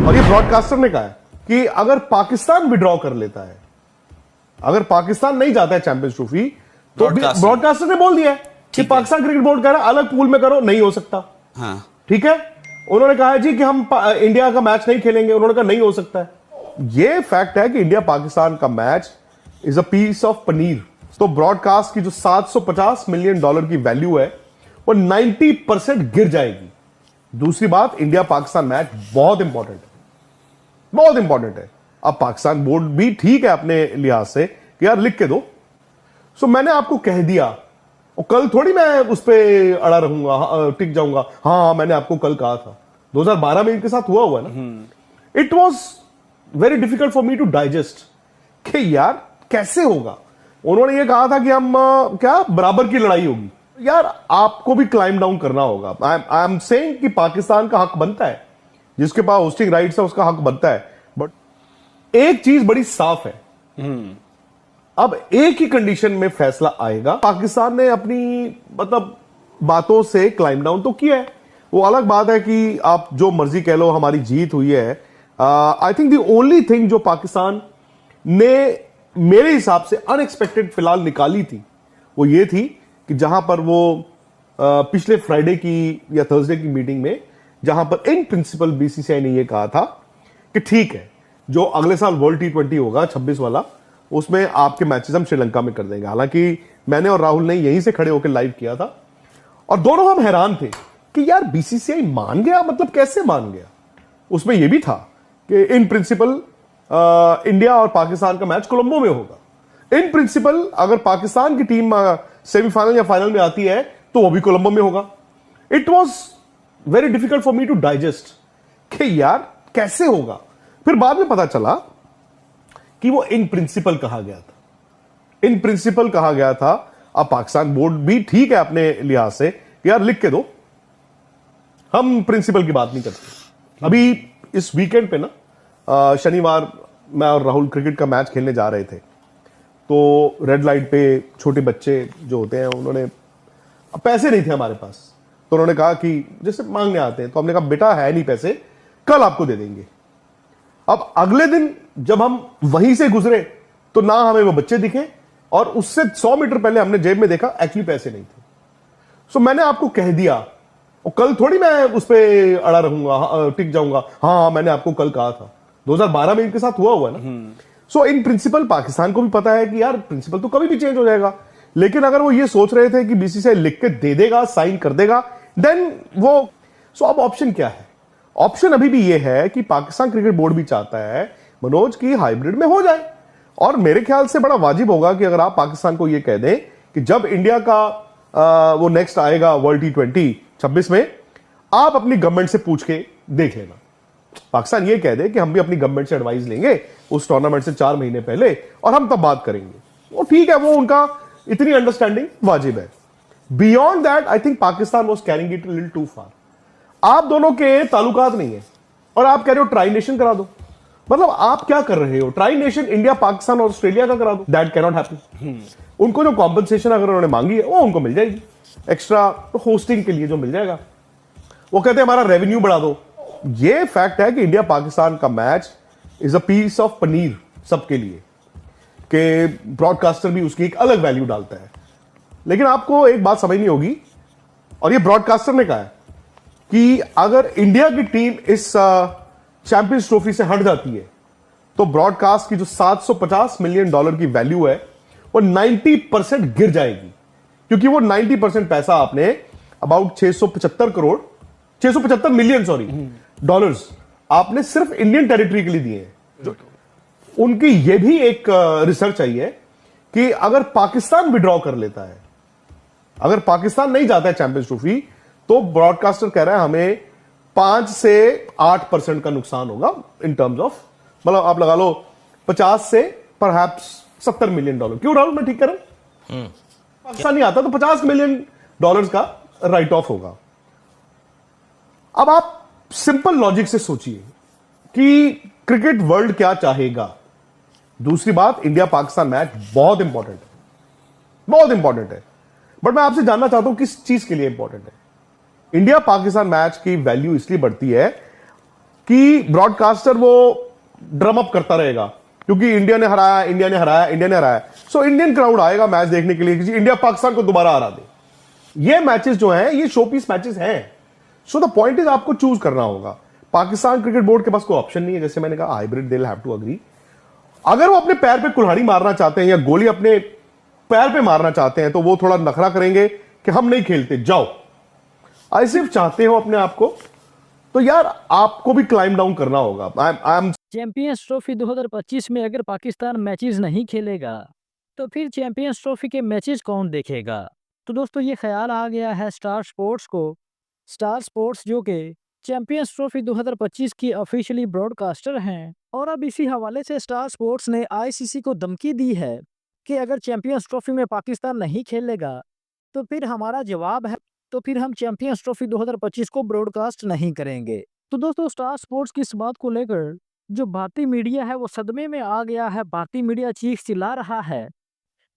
और ये ब्रॉडकास्टर ने कहा है कि अगर पाकिस्तान विड्रॉ कर लेता है, अगर पाकिस्तान नहीं जाता है चैंपियंस ट्रॉफी, तो ब्रॉडकास्टर ने बोल दिया है कि पाकिस्तान क्रिकेट बोर्ड कह रहा है अलग पूल में करो, नहीं हो सकता। हाँ। ठीक है, उन्होंने कहा है जी कि हम इंडिया का मैच नहीं खेलेंगे, उन्होंने कहा नहीं हो सकता है। ये फैक्ट है कि इंडिया पाकिस्तान का match is a piece of paneer. तो ब्रॉडकास्ट की जो $750 मिलियन की वैल्यू है वो 90% गिर जाएगी। दूसरी बात, इंडिया पाकिस्तान मैच बहुत इंपॉर्टेंट है, बहुत इंपॉर्टेंट है। अब पाकिस्तान बोर्ड भी ठीक है अपने लिहाज से कि यार लिख के दो। सो मैंने आपको कह दिया, और कल थोड़ी मैं उस पर अड़ा रहूंगा, टिक जाऊंगा। हाँ, मैंने आपको कल कहा था, 2012 में इनके साथ हुआ है ना। It was very difficult for me to digest कि यार कैसे होगा। उन्होंने ये कहा था कि हम क्या बराबर की लड़ाई होगी। यार आपको भी क्लाइम डाउन करना होगा। आई एम सेइंग कि पाकिस्तान का हक बनता है, जिसके पास होस्टिंग राइट्स है उसका हक बनता है। बट एक चीज बड़ी साफ है, अब एक ही कंडीशन में फैसला आएगा। पाकिस्तान ने अपनी मतलब बातों से क्लाइम डाउन तो किया है, वो अलग बात है कि आप जो मर्जी कह लो, हमारी जीत हुई है। I think the only thing जो पाकिस्तान ने मेरे हिसाब से अनएक्सपेक्टेड फिलहाल निकाली थी वो ये थी कि जहां पर वो पिछले फ्राइडे की या थर्सडे की मीटिंग में, जहां पर इन प्रिंसिपल बीसीसीआई ने यह कहा था कि ठीक है, जो अगले साल वर्ल्ड T20 होगा 26 वाला, उसमें आपके मैचेस हम श्रीलंका में कर देंगे। हालांकि मैंने और राहुल ने यहीं से खड़े होकर लाइव किया था और दोनों हम हैरान थे कि यार बीसीसीआई मान गया, मतलब कैसे मान गया। उसमें यह भी था कि इन प्रिंसिपल इंडिया और पाकिस्तान का मैच कोलंबो में होगा। इन प्रिंसिपल अगर पाकिस्तान की टीम सेमीफाइनल या फाइनल में आती है तो वो भी कोलंबो में होगा। It was very difficult for me to digest कि यार कैसे होगा। फिर बाद में पता चला कि वो इन प्रिंसिपल कहा गया था, इन प्रिंसिपल कहा गया था। अब पाकिस्तान बोर्ड भी ठीक है अपने लिहाज से कि यार लिख के दो, हम प्रिंसिपल की बात नहीं करते। अभी इस वीकेंड पे ना शनिवार मैं और राहुल क्रिकेट का मैच खेलने जा रहे थे, तो रेड लाइट पे छोटे बच्चे जो होते हैं, उन्होंने पैसे नहीं थे हमारे पास, तो उन्होंने कहा कि जैसे मांगने आते हैं, तो हमने कहा बेटा है नहीं पैसे, कल आपको दे देंगे। अब अगले दिन जब हम वहीं से गुजरे तो ना हमें वो बच्चे दिखे, और उससे 100 मीटर पहले हमने जेब में देखा एक्चुअली पैसे नहीं थे। सो मैंने आपको कह दिया, और कल थोड़ी मैं उस पर अड़ा रहूंगा, टिक जाऊंगा। हाँ, मैंने आपको कल कहा था, 2012 में इनके साथ हुआ है ना। सो इन प्रिंसिपल पाकिस्तान को भी पता है कि यार प्रिंसिपल तो कभी भी चेंज हो जाएगा, लेकिन अगर वो ये सोच रहे थे कि बीसीसीआई लिख के दे देगा, साइन कर देगा, देन वो सो अब ऑप्शन क्या है? ऑप्शन अभी भी ये है कि पाकिस्तान क्रिकेट बोर्ड भी चाहता है मनोज की हाइब्रिड में हो जाए, और मेरे ख्याल से बड़ा वाजिब होगा कि अगर आप पाकिस्तान को ये कह दें कि जब इंडिया का वो नेक्स्ट आएगा वर्ल्ड T20 26 में, आप अपनी गवर्नमेंट से पूछ के देख लेना। पाकिस्तान ये कह दे कि हम भी अपनी गवर्नमेंट से एडवाइस लेंगे उस टूर्नामेंट से 4 महीने पहले, और हम तब बात करेंगे, वो ठीक है, वो उनका इतनी अंडरस्टैंडिंग वाजिब है। Beyond that I think Pakistan was carrying it little too far. आप दोनों के ताल्लुकात नहीं है और आप कह रहे हो ट्राई नेशन करा दो। मतलब आप क्या कर रहे हो? ट्राई नेशन इंडिया, पाकिस्तान और ऑस्ट्रेलिया का करा दो। That can not happen. उनको जो कॉम्पनसेशन अगर उन्होंने मांगी है वो उनको मिल जाएगी, एक्स्ट्रा होस्टिंग के लिए जो मिल जाएगा। वो कहते हैं हमारा रेवेन्यू बढ़ा दो। ये फैक्ट है कि इंडिया पाकिस्तान का match is a piece of paneer सबके लिए, कि ब्रॉडकास्टर भी उसकी एक अलग वैल्यू डालता है। लेकिन आपको एक बात समझनी होगी, और ये ब्रॉडकास्टर ने कहा है कि अगर इंडिया की टीम इस चैंपियंस ट्रॉफी से हट जाती है तो ब्रॉडकास्ट की जो $750 मिलियन की वैल्यू है वो 90% गिर जाएगी, क्योंकि वो 90% पैसा आपने अबाउट 675 मिलियन डॉलर्स आपने सिर्फ इंडियन टेरिटरी के लिए दिए हैं। उनकी यह भी एक रिसर्च आई है कि अगर पाकिस्तान विड्रॉ कर लेता है, अगर पाकिस्तान नहीं जाता है चैंपियंस ट्रॉफी, तो ब्रॉडकास्टर कह रहा है हमें 5 से 8% का नुकसान होगा इन टर्म्स ऑफ, मतलब आप लगा लो 50 से परहैप्स $70 मिलियन। क्यों राहुल, मैं ठीक कर रहा हूं? पाकिस्तान नहीं आता तो $50 मिलियन का राइट ऑफ होगा। अब आप सिंपल लॉजिक से सोचिए कि क्रिकेट वर्ल्ड क्या चाहेगा। दूसरी बात, इंडिया पाकिस्तान मैच बहुत इंपॉर्टेंट है, बहुत इंपॉर्टेंट है। बट मैं आपसे जानना चाहता हूं किस चीज के लिए इंपॉर्टेंट है। इंडिया पाकिस्तान मैच की वैल्यू इसलिए बढ़ती है, कि ब्रॉडकास्टर वो ड्रम अप करता रहेगा क्योंकि इंडिया ने हराया, इंडिया ने हराया, इंडिया ने हराया। सो इंडियन क्राउड आएगा मैच देखने के लिए कि इंडिया पाकिस्तान को दोबारा हरा दे। ये मैचेस जो हैं ये शोपीस मैचेस हैं। सो द पॉइंट इज आपको चूज करना होगा। पाकिस्तान क्रिकेट बोर्ड के पास कोई ऑप्शन नहीं है, जैसे मैंने कहा hybrid, they will have to agree. अगर वो अपने पैर पे कुल्हाड़ी मारना चाहते हैं या गोली अपने पैर पे मारना चाहते हैं तो वो थोड़ा नखरा करेंगे कि हम नहीं खेलते, जाओ। सिर्फ चाहते हो अपने आप को तो यार आपको भी क्लाइम डाउन करना होगा। आई एम चैंपियंस ट्रॉफी 2025 में अगर पाकिस्तान मैचेस नहीं खेलेगा तो फिर चैंपियंस ट्रॉफी के मैचेस कौन देखेगा? तो दोस्तों ये ख्याल आ गया है स्टार स्पोर्ट्स को। स्टार स्पोर्ट्स जो कि चैंपियंस ट्रॉफी 2025 की ऑफिशियली ब्रॉडकास्टर हैं, और अब इसी हवाले से स्टार स्पोर्ट्स ने आईसीसी को धमकी दी है कि अगर चैंपियंस ट्रॉफी में पाकिस्तान नहीं खेलेगा तो फिर हमारा जवाब है, तो फिर हम चैंपियंस ट्रॉफी 2025 को ब्रॉडकास्ट नहीं करेंगे। तो दोस्तों स्टार स्पोर्ट्स की इस बात को लेकर जो भारतीय मीडिया है वो सदमे में आ गया है। भारतीय मीडिया चीख चिल्ला रहा है।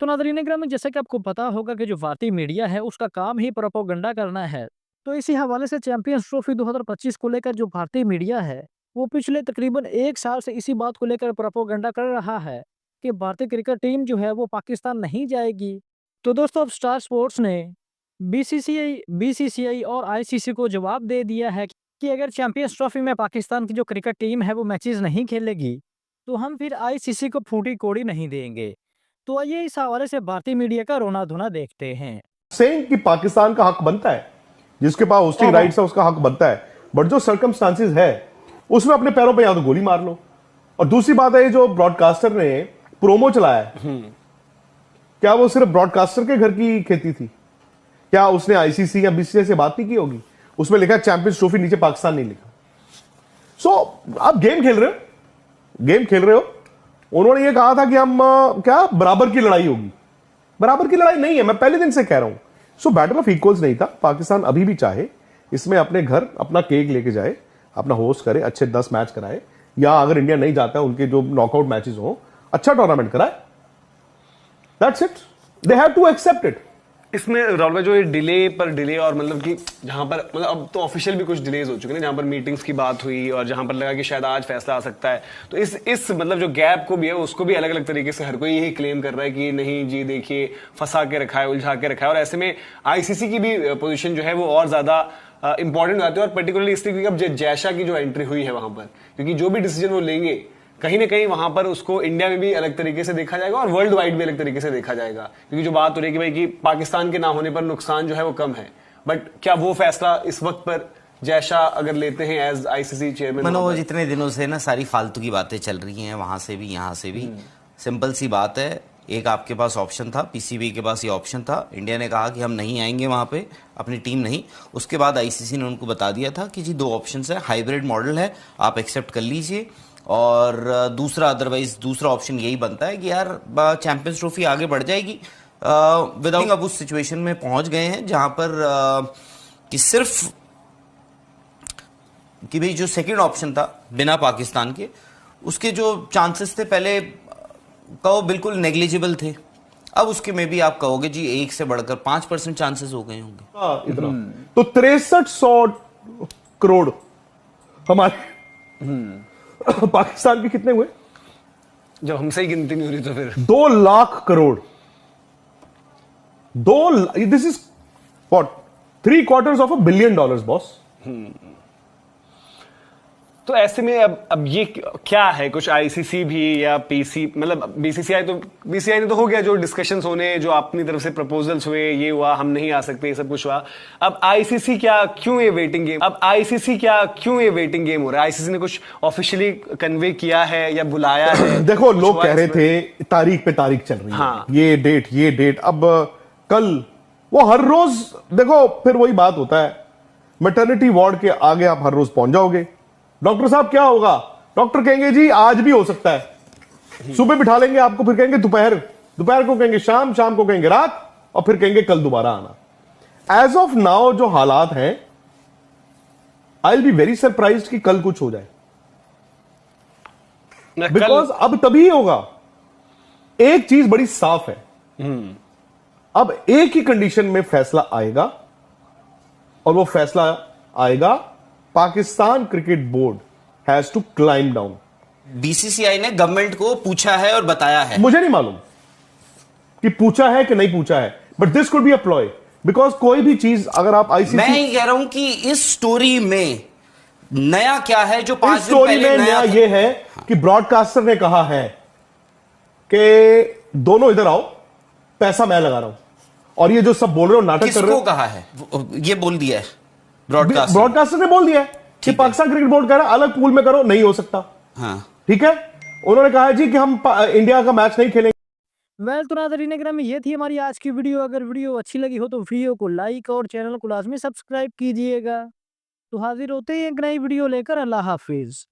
तो नाज़रीन ग्रामी, जैसे कि आपको पता होगा कि जो भारतीय मीडिया है उसका काम ही प्रोपेगेंडा करना है। तो इसी हवाले से चैंपियंस ट्रॉफी 2025 को लेकर जो भारतीय मीडिया है वो पिछले तकरीबन 1 साल से इसी बात को लेकर प्रोपेगेंडा कर रहा है कि भारतीय क्रिकेट टीम जो है वो पाकिस्तान नहीं जाएगी। तो दोस्तों अब स्टार स्पोर्ट्स ने बीसीसीआई और आईसीसी को जवाब दे दिया है कि अगर चैंपियंस ट्रॉफी में पाकिस्तान की जो क्रिकेट टीम है वो मैचेस नहीं खेलेगी तो हम फिर आईसीसी को फूटी कोड़ी नहीं देंगे। तो आइए इस हवाले से भारतीय मीडिया का रोना धोना देखते हैं। सेइंग कि पाकिस्तान का हक बनता है, जिसके पास होस्टिंग राइट्स है उसका हक बनता है, बट जो सर्कमस्टांसेस है उसमें अपने पैरों पे या तो गोली मार लो। और दूसरी बात है जो ब्रॉडकास्टर ने प्रोमो चलाया है, क्या वो सिर्फ ब्रॉडकास्टर के घर की खेती थी? क्या उसने आईसीसी या बीसीसीआई से बात नहीं की होगी? उसमें लिखा चैंपियंस ट्रॉफी, नीचे पाकिस्तान नहीं लिखा। सो आप गेम खेल रहे हो, गेम खेल रहे हो। उन्होंने ये कहा था कि हम क्या बराबर की लड़ाई होगी। बराबर की लड़ाई नहीं है, मैं पहले दिन से कह रहा हूं। सो बैटल ऑफ इक्वल्स नहीं था। पाकिस्तान अभी भी चाहे इसमें अपने घर अपना केक लेके जाए, अपना होस्ट करे, अच्छे 10 मैच कराए, या अगर इंडिया नहीं जाता है उनके जो नॉकआउट मैचेस हो अच्छा टूर्नामेंट कराए। That's it, they have to accept it. इसमें राहुल भाई जो ये डिले पर डिले और मतलब कि जहां पर मतलब अब तो ऑफिशियल भी कुछ डिलेज हो चुके हैं, जहां पर मीटिंग्स की बात हुई और जहां पर लगा कि शायद आज फैसला आ सकता है, तो इस मतलब जो गैप को भी है उसको भी अलग अलग तरीके से हर कोई यही क्लेम कर रहा है कि नहीं जी देखिए फंसा के रखा है, उलझा के रखा है। और ऐसे में आईसीसी की भी पोजीशन जो है वो और ज्यादा इंपॉर्टेंट आती है, और पर्टिकुलरली इसलिए क्योंकि अब जैशा की जो एंट्री हुई है वहां पर, क्योंकि जो भी डिसीजन वो लेंगे कहीं ना कहीं वहां पर उसको इंडिया में भी अलग तरीके से देखा जाएगा और वर्ल्ड वाइड भी अलग तरीके से देखा जाएगा। क्योंकि जो बात हो रही है कि भाई कि पाकिस्तान के ना होने पर नुकसान जो है वो कम है, बट क्या वो फैसला इस वक्त पर जैशा अगर लेते हैं एज आईसीसी चेयरमैन? मनोज, इतने दिनों से ना सारी फालतू की बातें चल रही हैं, वहां से भी यहाँ से भी। सिंपल सी बात है, एक आपके पास ऑप्शन था, पीसीबी के पास ये ऑप्शन था, इंडिया ने कहा कि हम नहीं आएंगे वहाँ पे, अपनी टीम नहीं। उसके बाद आईसीसी ने उनको बता दिया था कि जी 2 ऑप्शन है, हाइब्रिड मॉडल है, आप एक्सेप्ट कर लीजिए। और दूसरा अदरवाइज दूसरा ऑप्शन यही बनता है कि यार चैंपियंस ट्रॉफी आगे बढ़ जाएगी विदाउट। अब उस सिचुएशन में पहुंच गए हैं जहां पर कि सिर्फ कि भाई जो सेकंड ऑप्शन था बिना पाकिस्तान के, उसके जो चांसेस थे पहले कहो बिल्कुल नेग्लिजिबल थे, अब उसके में भी आप कहोगे जी 1 से बढ़कर 5% चांसेस हो गए होंगे। इतना तो 6300 करोड़ हमारे पाकिस्तान के कितने हुए? जब हमसे ही गिनती नहीं हो रही तो फिर 2 lakh crore. This is what, 3/4 billion dollars boss. तो ऐसे में अब ये क्या है, कुछ आईसीसी भी या पीसी मतलब बीसीसीआई ने तो हो गया जो डिस्कशंस होने, जो अपनी तरफ से प्रपोजल्स हुए, ये हुआ हम नहीं आ सकते, ये सब कुछ हुआ। अब आईसीसी क्या क्यों ये वेटिंग गेम हो रहा है? आईसीसी ने कुछ ऑफिशियली कन्वे किया है या बुलाया है? देखो लोग कह रहे थे तारीख पे तारीख चल रही है, हाँ। ये डेट अब कल वो हर रोज देखो फिर वही बात होता है, मैटरनिटी वार्ड के आगे आप हर रोज पहुंच जाओगे। डॉक्टर साहब क्या होगा? डॉक्टर कहेंगे जी आज भी हो सकता है, सुबह बिठा लेंगे आपको, फिर कहेंगे दोपहर को कहेंगे शाम को कहेंगे रात, और फिर कहेंगे कल दोबारा आना। एज ऑफ नाउ जो हालात हैं, I will be very surprised कि कल कुछ हो जाए, बिकॉज अब तभी होगा। एक चीज बड़ी साफ है, अब एक ही कंडीशन में फैसला आएगा, और वो फैसला आएगा Pakistan cricket board has to climb down. BCCI ने गवर्नमेंट को पूछा है और बताया है। मुझे नहीं मालूम कि पूछा है कि नहीं पूछा है, but this could be a ploy, because कोई भी चीज अगर आप आईसीसी, मैं ये कह रहा हूं कि इस स्टोरी में नया क्या है जो 5 दिन स्टोरी पहले में नया था? ये है कि ब्रॉडकास्टर ने कहा है कि दोनों इधर आओ, पैसा मैं लगा रहा हूं, और ये जो सब बोल रहे हो नाटक कर रहे किसको हो, कहा है? ये बोल दिया है ब्रॉडकास्ट। ब्रॉडकास्टर ने बोल दिया है कि ठीक है। पाकिस्तान क्रिकेट बोर्ड कह रहा है अलग पूल में करो, नहीं हो सकता। हाँ, ठीक है, उन्होंने कहा है जी कि हम इंडिया का मैच नहीं खेलेंगे। वेल तो नाज़रीन इकराम, ये थी हमारी आज की वीडियो। अगर वीडियो अच्छी लगी हो तो वीडियो को लाइक और चैनल को लाजमी सब्सक्राइब कीजिएगा। तो हाजिर होते हैं एक नई वीडियो लेकर। अल्लाह हाफिज।